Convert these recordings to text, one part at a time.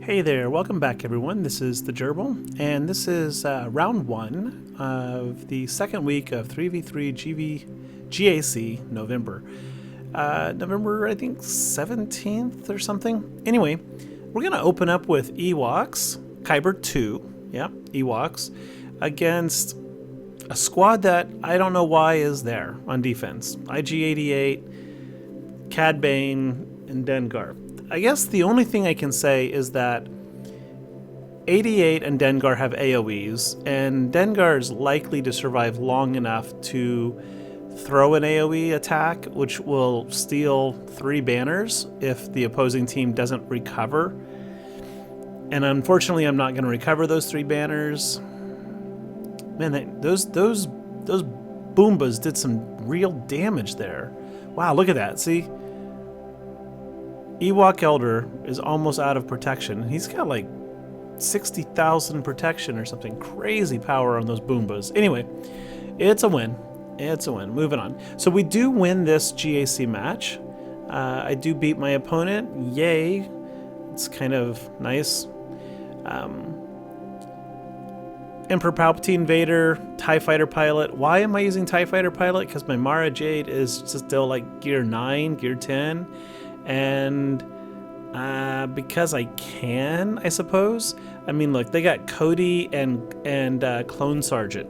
Hey there, welcome back everyone. This is the Gerbil, and this is round 1 of the second week of 3v3 GAC November. November, I think, 17th or something. Anyway, we're going to open up with Ewoks, Kyber 2, yeah, Ewoks, against a squad that I don't know why is there on defense. IG-88, Cad Bane, and Dengar. I guess the only thing I can say is that 88 and Dengar have AoEs, and Dengar is likely to survive long enough to throw an AoE attack, which will steal 3 banners if the opposing team doesn't recover. And unfortunately, I'm not going to recover those 3 banners. Man, those Boombas did some real damage there. Wow, look at that. See? Ewok Elder is almost out of protection. He's got like 60,000 protection or something. Crazy power on those Boombas. Anyway, it's a win. It's a win. Moving on. So we do win this GAC match. I do beat my opponent. Yay. It's kind of nice. Emperor Palpatine, Vader, TIE Fighter Pilot. Why am I using TIE Fighter Pilot? Because my Mara Jade is still like gear 9, gear 10. And because I can, I suppose. I mean, look, they got Cody and Clone Sergeant.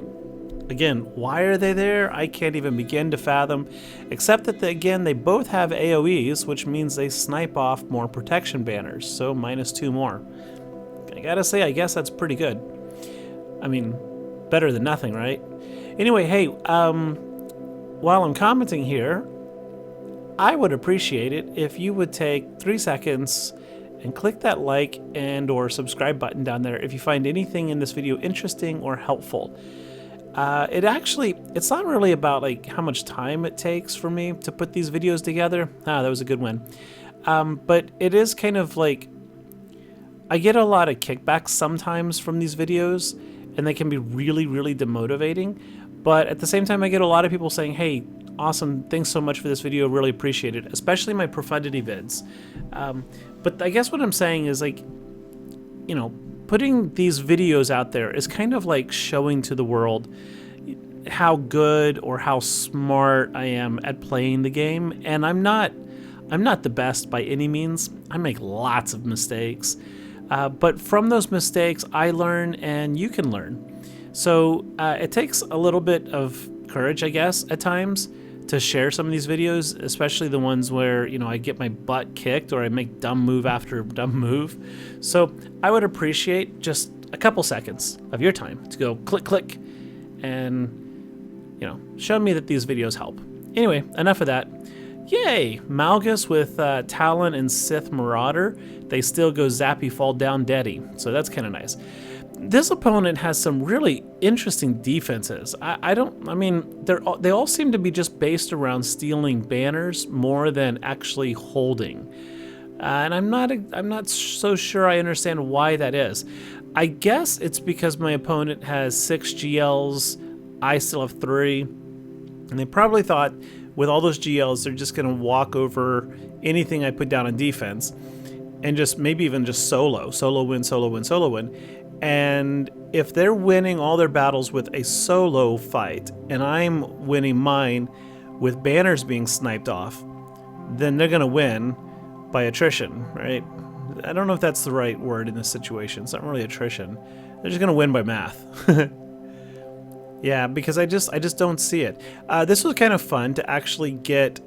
Again, why are they there? I can't even begin to fathom. Except that, again, they both have AoEs, which means they snipe off more protection banners. So -2 more. I gotta say, I guess that's pretty good. I mean, better than nothing, right? Anyway, hey, while I'm commenting here, I would appreciate it if you would take 3 seconds and click that like and or subscribe button down there if you find anything in this video interesting or helpful. It's not really about like how much time it takes for me to put these videos together. That was a good win. But it is kind of like, I get a lot of kickbacks sometimes from these videos, and they can be really, really demotivating. But at the same time, I get a lot of people saying, hey, awesome, thanks so much for this video, really appreciate it, especially my Profundity vids. But I guess what I'm saying is, like, you know, putting these videos out there is kind of like showing to the world how good or how smart I am at playing the game. And I'm not the best by any means. I make lots of mistakes. But from those mistakes, I learn and you can learn. So it takes a little bit of courage, I guess, at times to share some of these videos, especially the ones where, you know, I get my butt kicked or I make dumb move after dumb move. So I would appreciate just a couple seconds of your time to go click and, you know, show me that these videos help. Anyway, enough of that. Yay! Malgus with Talon and Sith Marauder. They still go zappy, fall down, deady. So that's kind of nice. This opponent has some really interesting defenses. They all seem to be just based around stealing banners more than actually holding. And I'm not so sure I understand why that is. I guess it's because my opponent has 6 GLs, I still have 3, and they probably thought with all those GLs, they're just going to walk over anything I put down on defense and just maybe even just solo win. And if they're winning all their battles with a solo fight and I'm winning mine with banners being sniped off, then they're going to win by attrition, right? I don't know if that's the right word in this situation. It's not really attrition. They're just going to win by math. Yeah, because I just don't see it. This was kind of fun to actually get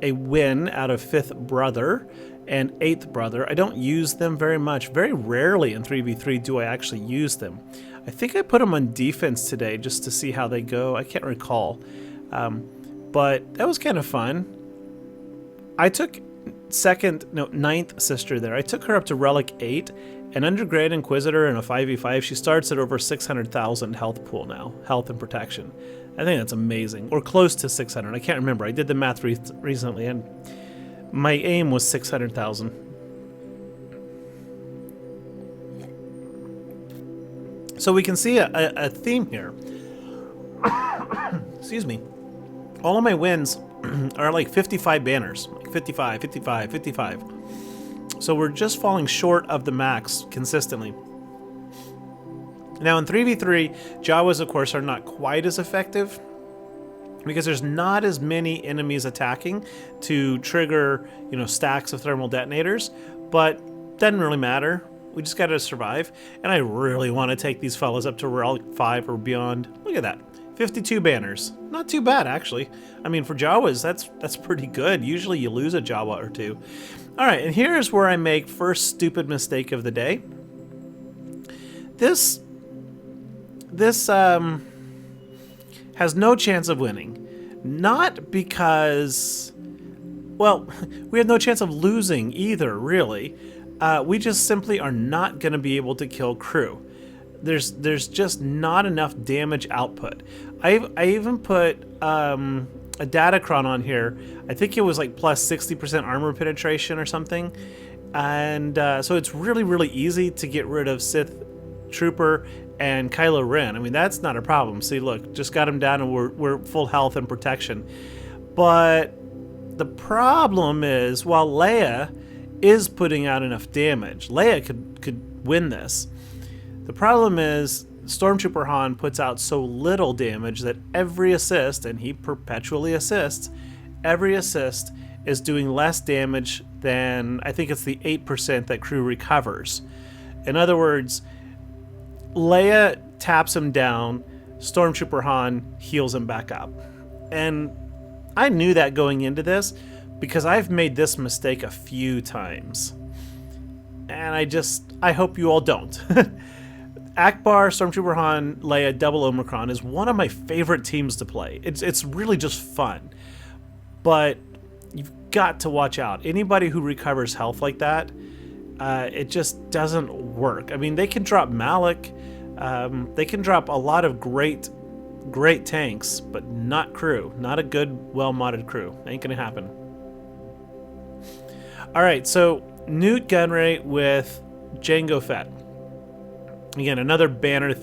a win out of 5th Brother and 8th Brother. I don't use them very much. Very rarely in 3v3 do I actually use them. I think I put them on defense today just to see how they go. I can't recall. But that was kind of fun. I took 9th Sister there. I took her up to Relic 8. And under Grand Inquisitor in a 5v5, she starts at over 600,000 health pool now. Health and protection. I think that's amazing. Or close to 600. I can't remember. I did the math recently, and my aim was 600,000. So we can see a theme here. Excuse me. All of my wins are like 55 banners. Like 55, 55, 55. So we're just falling short of the max consistently. Now in 3v3, Jawas, of course, are not quite as effective because there's not as many enemies attacking to trigger, stacks of thermal detonators, but doesn't really matter. We just gotta survive. And I really want to take these fellas up to Relic 5 or beyond. Look at that. 52 banners. Not too bad, actually. I mean, for Jawas, that's pretty good. Usually you lose a Jawa or two. All right, and here's where I make first stupid mistake of the day. This has no chance of winning. Not because, well, we have no chance of losing either, really. We just simply are not going to be able to kill KRU. There's just not enough damage output. I even put a Datacron on here. I think it was like plus 60% armor penetration or something. And so it's really, really easy to get rid of Sith Trooper and Kylo Ren. I mean, that's not a problem. See, look, just got him down and we're full health and protection. But the problem is, while Leia is putting out enough damage, Leia could win this. The problem is Stormtrooper Han puts out so little damage that every assist, and he perpetually assists, every assist is doing less damage than, I think it's the 8% that KRU recovers. In other words, Leia taps him down, Stormtrooper Han heals him back up. And I knew that going into this because I've made this mistake a few times. And I hope you all don't. Ackbar, Stormtrooper Han, Leia, Double Omicron is one of my favorite teams to play. It's really just fun. But you've got to watch out. Anybody who recovers health like that, it just doesn't work. I mean, they can drop Malak, they can drop a lot of great tanks, but not KRU. Not a good, well-modded KRU. Ain't gonna happen. Alright, so Nute Gunray with Jango Fett. Again, another banner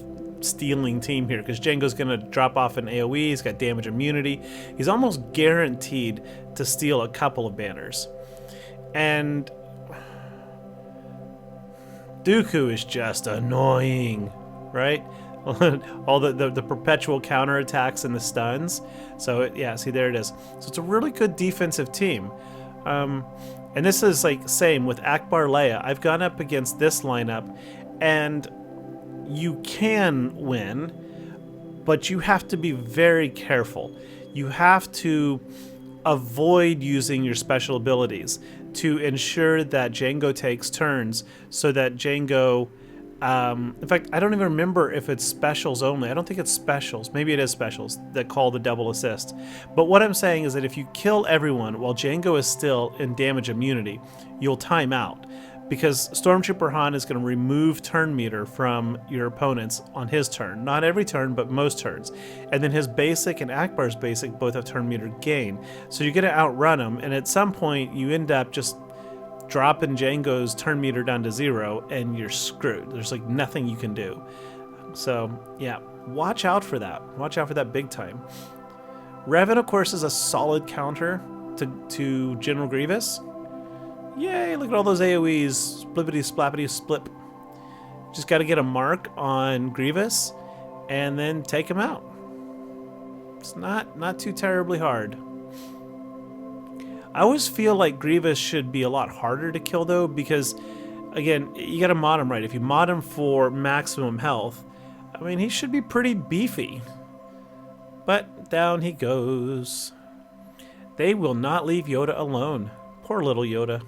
stealing team here, because Jango's gonna drop off an AoE, he's got damage immunity. He's almost guaranteed to steal a couple of banners. And Dooku is just annoying, right? All the perpetual counterattacks and the stuns. So yeah, see, there it is. So it's a really good defensive team. And this is like same with Ackbar Leia. I've gone up against this lineup, and you can win, but you have to be very careful. You have to avoid using your special abilities to ensure that Jango takes turns, so that Jango, in fact, I don't even remember if it's specials only. I don't think it's specials. Maybe it is specials that call the double assist. But what I'm saying is that if you kill everyone while Jango is still in damage immunity, you'll time out, because Stormtrooper Han is going to remove turn meter from your opponents on his turn. Not every turn, but most turns. And then his basic and Ackbar's basic both have turn meter gain. So you're going to outrun him, and at some point you end up just dropping Jango's turn meter down to 0, and you're screwed. There's like nothing you can do. So yeah, watch out for that. Watch out for that big time. Revan, of course, is a solid counter to General Grievous. Yay, look at all those AoEs. Splippity splappity splip. Just got to get a mark on Grievous and then take him out. It's not too terribly hard. I always feel like Grievous should be a lot harder to kill, though, because, again, you got to mod him right. If you mod him for maximum health, I mean, he should be pretty beefy. But down he goes. They will not leave Yoda alone. Poor little Yoda.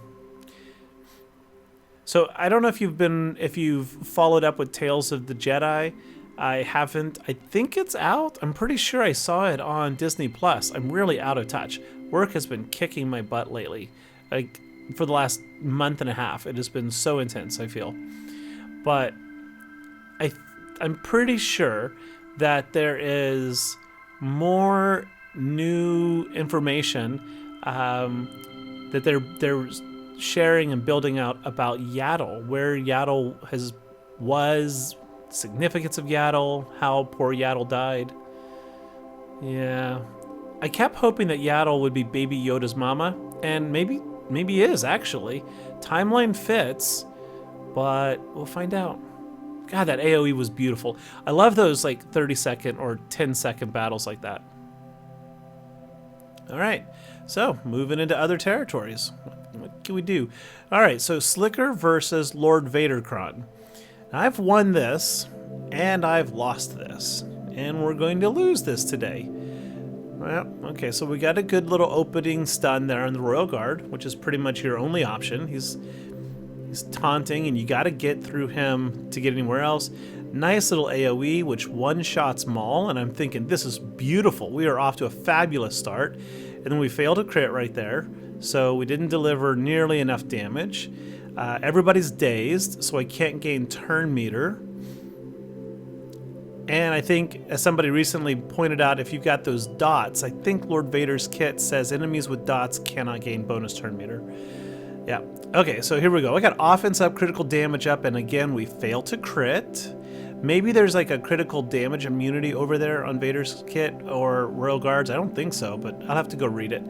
So I don't know if you've followed up with Tales of the Jedi. I haven't. I think it's out. I'm pretty sure I saw it on Disney Plus. I'm really out of touch. Work has been kicking my butt lately. Like, for the last month and a half. It has been so intense, I feel. But I'm pretty sure that there is more new information that they're sharing and building out about Yaddle, where Yaddle was, significance of Yaddle, how poor Yaddle died. Yeah. I kept hoping that Yaddle would be Baby Yoda's mama, and maybe maybe is, actually. Timeline fits, but we'll find out. God, that AoE was beautiful. I love those like 30-second or 10-second battles like that. All right, so moving into other territories. What can we do? All right, so Slicker versus Lord Vadercron. Now, I've won this, and I've lost this, and we're going to lose this today. Well, okay, so we got a good little opening stun there on the Royal Guard, which is pretty much your only option. He's taunting, and you got to get through him to get anywhere else. Nice little AoE, which one-shots Maul, and I'm thinking, this is beautiful. We are off to a fabulous start. And then we failed a crit right there, so we didn't deliver nearly enough damage. Everybody's dazed, so I can't gain turn meter. And I think, as somebody recently pointed out, if you've got those dots, I think Lord Vader's kit says enemies with dots cannot gain bonus turn meter. Yeah. Okay, so here we go. I got offense up, critical damage up, and again, we fail to crit. Maybe there's like a critical damage immunity over there on Vader's kit or Royal Guards. I don't think so, but I'll have to go read it.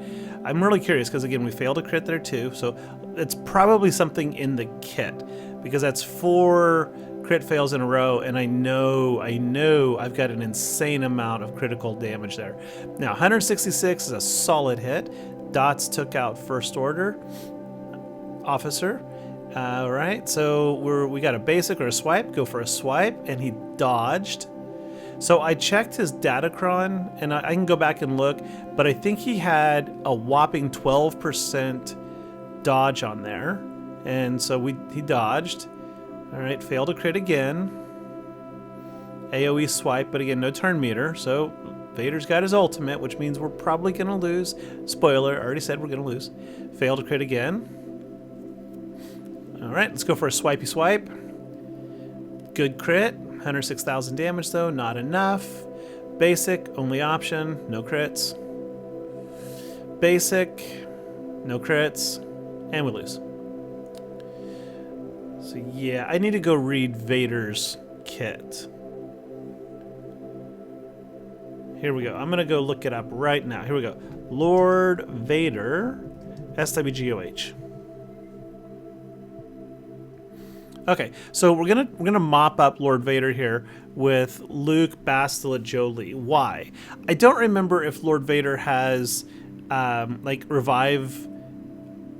I'm really curious because, again, we failed to crit there too, so it's probably something in the kit because that's 4 crit fails in a row, and I know I've got an insane amount of critical damage there. Now, 166 is a solid hit. Dots took out First Order officer. All right, so we got a basic or a swipe. Go for a swipe, and he dodged. So I checked his Datacron, and I can go back and look, but I think he had a whopping 12% dodge on there, and so he dodged. All right, failed to crit again. AoE swipe, but again, no turn meter. So Vader's got his ultimate, which means we're probably going to lose. Spoiler, I already said we're going to lose. Failed to crit again. All right, let's go for a swipey swipe. Good crit. 106,000 damage, though. Not enough. Basic, only option. No crits. Basic, no crits. And we lose. So yeah, I need to go read Vader's kit. Here we go. I'm going to go look it up right now. Here we go. Lord Vader, SWGOH. Okay, so we're gonna mop up Lord Vader here with Luke, Bastila, Jolee. Why? I don't remember if Lord Vader has like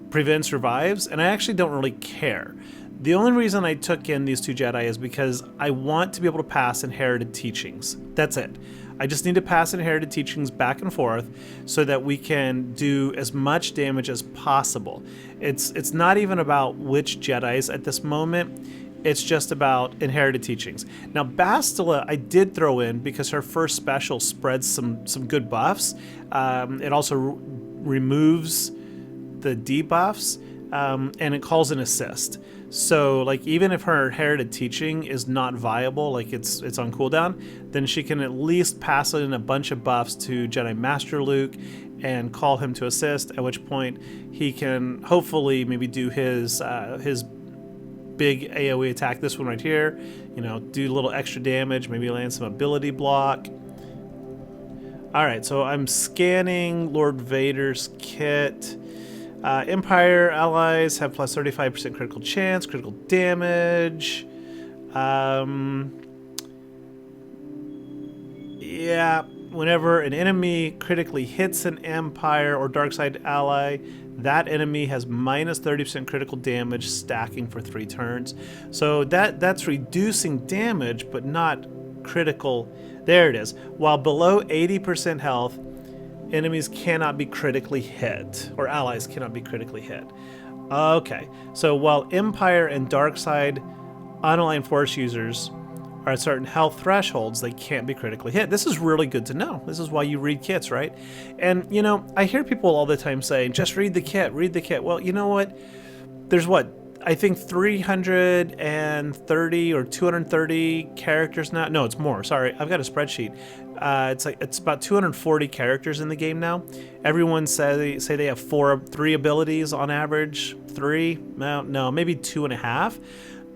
prevents revives, and I actually don't really care. The only reason I took in these 2 Jedi is because I want to be able to pass inherited teachings. That's it. I just need to pass inherited teachings back and forth so that we can do as much damage as possible. It's not even about which Jedis at this moment. It's just about inherited teachings. Now, Bastila I did throw in because her first special spreads some good buffs. It also removes the debuffs, and it calls an assist. So, like, even if her inherited teaching is not viable, like it's on cooldown, then she can at least pass in a bunch of buffs to Jedi Master Luke and call him to assist, at which point he can hopefully maybe do his big AoE attack, this one right here, you know, do a little extra damage, maybe land some ability block. Alright, so I'm scanning Lord Vader's kit. Empire allies have plus 35% critical chance, critical damage. Yeah, whenever an enemy critically hits an Empire or Darkside ally, that enemy has minus 30% critical damage, stacking for 3 turns. So that's reducing damage, but not critical. There it is. While below 80% health, enemies cannot be critically hit, or allies cannot be critically hit. Okay, so while Empire and Darkside unaligned Force users are at certain health thresholds, they can't be critically hit. This is really good to know. This is why you read kits, right? And, you know, I hear people all the time saying, just read the kit, read the kit. Well, you know what? There's what? I think 330 or 230 characters now. No, it's more. Sorry, I've got a spreadsheet. It's about 240 characters in the game now. Everyone say they have 3 abilities on average. 3? No, maybe 2.5.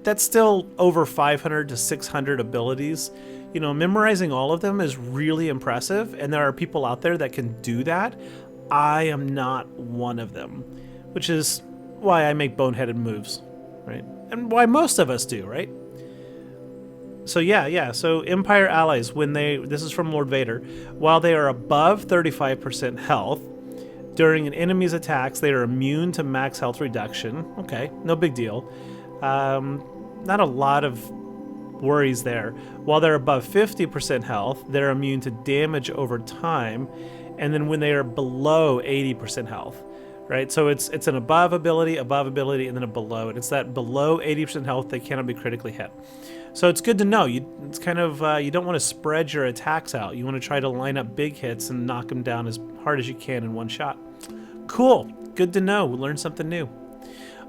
That's still over 500 to 600 abilities. You know, memorizing all of them is really impressive, and there are people out there that can do that. I am not one of them. which is why I make boneheaded moves, right? And why most of us do, right? So yeah. So Empire allies, when this is from Lord Vader, while they are above 35% health, during an enemy's attacks, they are immune to max health reduction. Okay, no big deal. Not a lot of worries there. While they're above 50% health, they're immune to damage over time. And then when they are below 80% health, right? So it's an above ability, and then a below. And it's that below 80% health they cannot be critically hit. So it's good to know. It's kind of, you don't want to spread your attacks out. You want to try to line up big hits and knock them down as hard as you can in one shot. Cool. Good to know. We learned something new.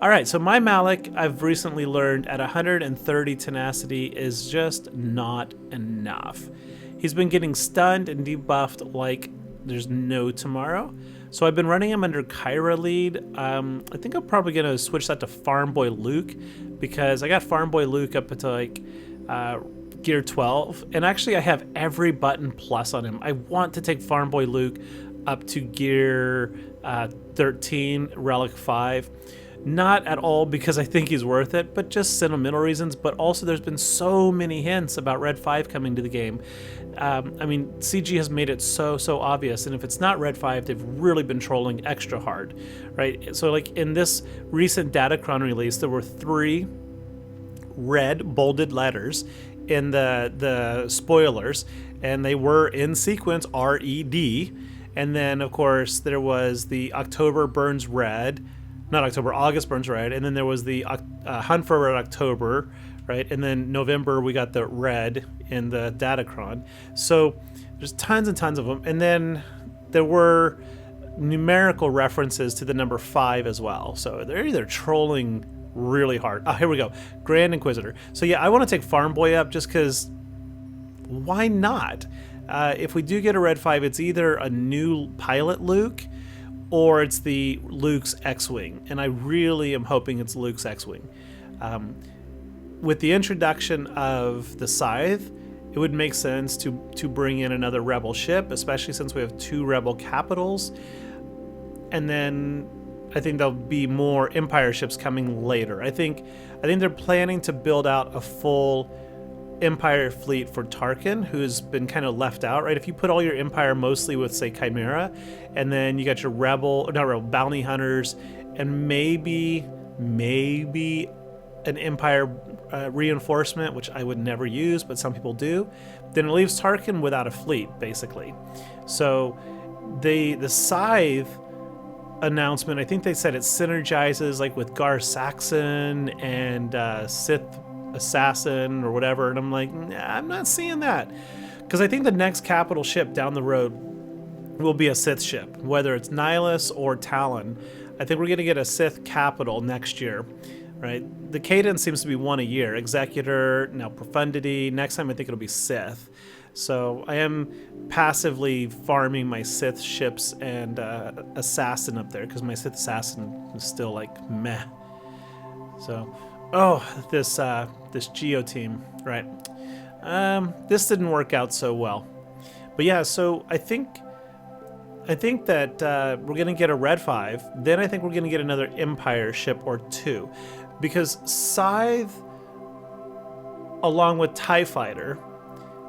All right, so my Malak, I've recently learned at 130 tenacity is just not enough. He's been getting stunned and debuffed like there's no tomorrow. So I've been running him under Kyra lead. I think I'm probably going to switch that to Farm Boy Luke, because I got Farm Boy Luke up to like gear 12. And actually I have every button plus on him. I want to take Farm Boy Luke up to gear 13, Relic 5. Not at all because I think he's worth it, but just sentimental reasons. But also there's been so many hints about Red 5 coming to the game. I mean, CG has made it so obvious, and if it's not Red 5, they've really been trolling extra hard, right? So like in this recent Datacron release, there were 3 red bolded letters in the spoilers, and they were in sequence RED. And then of course there was the October burns red, not October, August burns red, and then there was the Hunt for Red October, right? And then November we got the red in the Datacron. So there's tons and tons of them. And then there were numerical references to the number 5 as well. So they're either trolling really hard. Oh, here we go. Grand Inquisitor. So yeah, I want to take Farm Boy up just because why not? If we do get a Red 5, it's either a new pilot Luke or it's the Luke's X-Wing. And I really am hoping it's Luke's X-Wing. With the introduction of the Scythe, it would make sense to bring in another Rebel ship, especially since we have 2 Rebel capitals. And then I think there'll be more Empire ships coming later. I think they're planning to build out a full Empire fleet for Tarkin, who's been kind of left out, right? If you put all your Empire mostly with, say, Chimeara, and then you got your bounty hunters, and maybe an Empire reinforcement, which I would never use, but some people do, then it leaves Tarkin without a fleet, basically. So the Scythe announcement, I think they said it synergizes like with Gar Saxon and Sith Assassin or whatever, and I'm like, nah, I'm not seeing that, because I think the next capital ship down the road will be a Sith ship, whether it's Nihilus or Talon. I think we're going to get a Sith capital next year, right? The cadence seems to be 1 a year. Executor, now Profundity. Next time I think it'll be Sith. So I am passively farming my Sith ships and Assassin up there, because my Sith Assassin is still like meh. So, this Geo team, right? This didn't work out so well. But yeah, so I think that we're going to get a Red 5. Then I think we're going to get another Empire ship or 2. Because Scythe, along with TIE Fighter,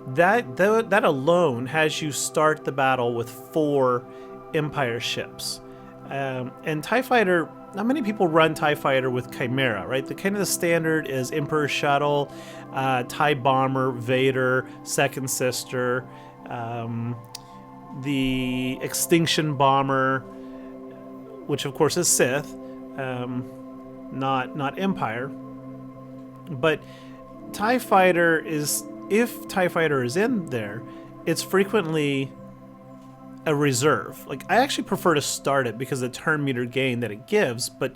that alone has you start the battle with 4 Empire ships. And TIE Fighter, not many people run TIE Fighter with Chimeara, right? The kind of the standard is Emperor Shuttle, TIE Bomber, Vader, Second Sister, the Extinction Bomber, which of course is Sith, not Empire. But TIE Fighter is, if TIE Fighter is in there, it's frequently a reserve. Like, I actually prefer to start it because of the turn meter gain that it gives, but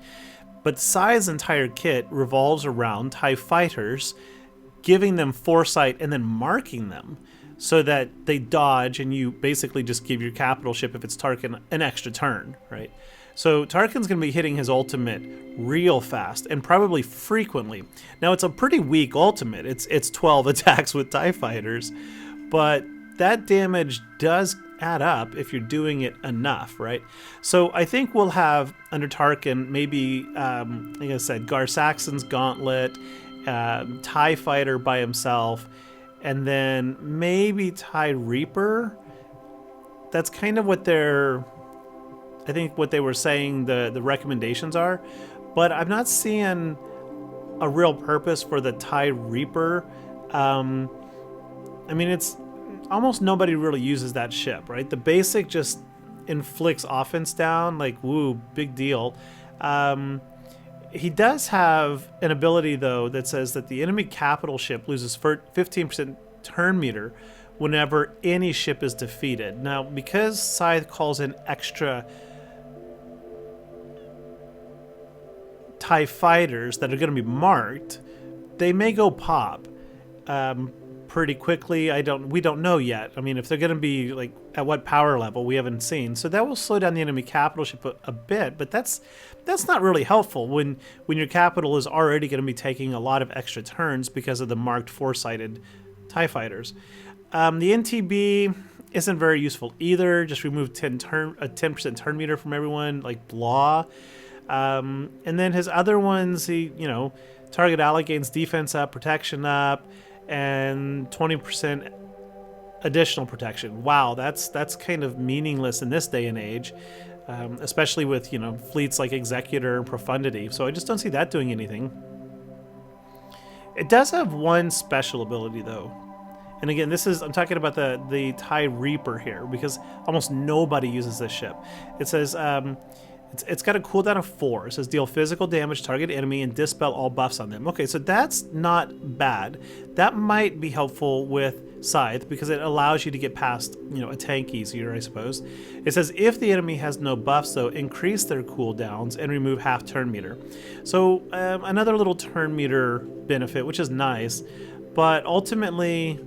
Scythe's entire kit revolves around TIE Fighters, giving them foresight and then marking them so that they dodge, and you basically just give your capital ship, if it's Tarkin, an extra turn, right? So Tarkin's going to be hitting his ultimate real fast and probably frequently. Now, it's a pretty weak ultimate. It's 12 attacks with TIE Fighters, but that damage does add up if you're doing it enough, right? So I think we'll have, under Tarkin, maybe, like I said, Gar Saxon's Gauntlet, TIE Fighter by himself, and then maybe TIE Reaper. That's kind of what I think what they were saying the recommendations are, but I'm not seeing a real purpose for the TIE Reaper. I mean, it's almost nobody really uses that ship, right? The basic just inflicts offense down, like, woo, big deal. He does have an ability, though, that says that the enemy capital ship loses 15% turn meter whenever any ship is defeated. Now, because Scythe calls in extra TIE fighters that are going to be marked, they may go pop pretty quickly. We don't know yet. I mean, if they're going to be like at what power level, we haven't seen. So that will slow down the enemy capital ship a bit, but that's not really helpful when your capital is already going to be taking a lot of extra turns because of the marked four-sided TIE fighters. The NTB isn't very useful either. Just remove 10% turn meter from everyone, like blah. And then his other ones, target ally gains defense up, protection up, and 20% additional protection. Wow, that's kind of meaningless in this day and age, especially with fleets like Executor and Profundity. So I just don't see that doing anything. It does have one special ability though. And again, I'm talking about the TIE Reaper here, because almost nobody uses this ship. It says it's got a cooldown of 4. It says deal physical damage, target enemy, and dispel all buffs on them. Okay, so that's not bad. That might be helpful with Scythe because it allows you to get past a tank easier, I suppose. It says if the enemy has no buffs, though, increase their cooldowns and remove half turn meter. So another little turn meter benefit, which is nice, but ultimately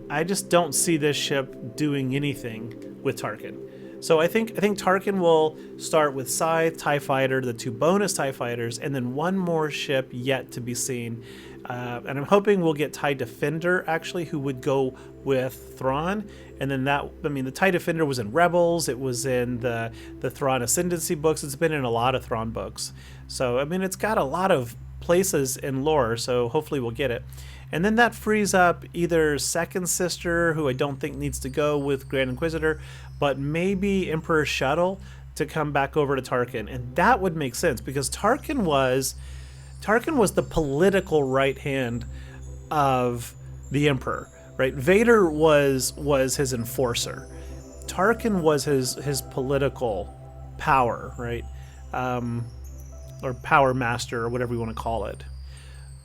I just don't see this ship doing anything with Tarkin. So I think Tarkin will start with Scythe, TIE Fighter, the 2 bonus TIE Fighters, and then one more ship yet to be seen. And I'm hoping we'll get TIE Defender, actually, who would go with Thrawn. And then the TIE Defender was in Rebels. It was in the Thrawn Ascendancy books. It's been in a lot of Thrawn books. So, I mean, it's got a lot of places in lore, so hopefully we'll get it. And then that frees up either Second Sister, who I don't think needs to go with Grand Inquisitor, but maybe Emperor Shuttle to come back over to Tarkin. And that would make sense because Tarkin was the political right hand of the Emperor, right? Vader was his enforcer. Tarkin was his political power, right? Or power master, or whatever you want to call it.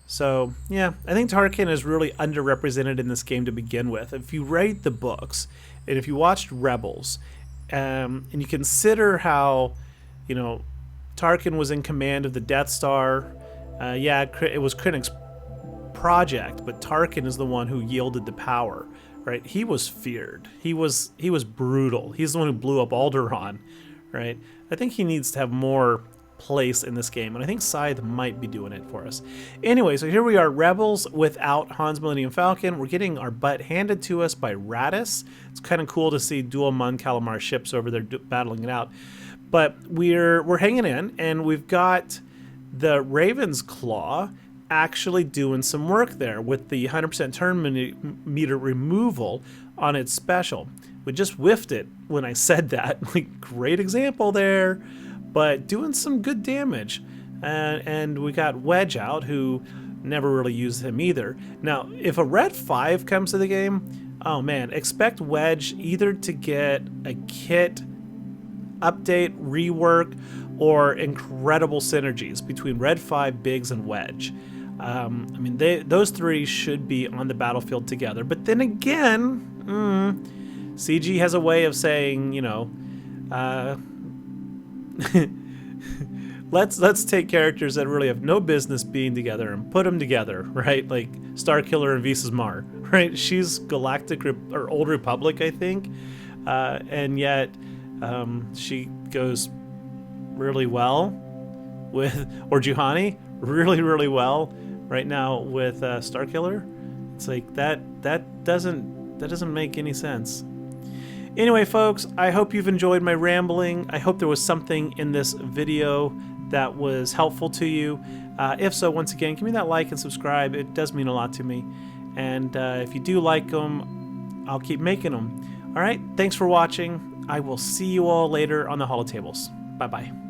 So, yeah, I think Tarkin is really underrepresented in this game to begin with. If you read the books, and if you watched Rebels, and you consider how, Tarkin was in command of the Death Star, it was Krennic's project, but Tarkin is the one who yielded the power, right? He was feared. He was brutal. He's the one who blew up Alderaan, right? I think he needs to have more place in this game, and I think Scythe might be doing it for us. Anyway, so here we are, Rebels without Han's Millennium Falcon. We're getting our butt handed to us by Raddus. It's kind of cool to see dual Mon Calamar ships over there battling it out, but we're hanging in, and we've got the Raven's Claw actually doing some work there with the 100% turn meter removal on its special. We just whiffed it when I said that. Like, great example there, but doing some good damage. And we got Wedge out, who never really used him either. Now, if a Red 5 comes to the game, oh man, expect Wedge either to get a kit update, rework, or incredible synergies between Red 5, Biggs, and Wedge. I mean, those three should be on the battlefield together. But then again, CG has a way of saying, let's take characters that really have no business being together and put them together, right? Like Starkiller and Visas Mar, right? She's Galactic or Old Republic, I think, and yet she goes really well with, or Juhani, really, really well right now with Starkiller. It's like that doesn't make any sense. Anyway, folks, I hope you've enjoyed my rambling. I hope there was something in this video that was helpful to you. If so, once again, give me that like and subscribe. It does mean a lot to me. And if you do like them, I'll keep making them. All right, thanks for watching. I will see you all later on the holotables. Bye-bye.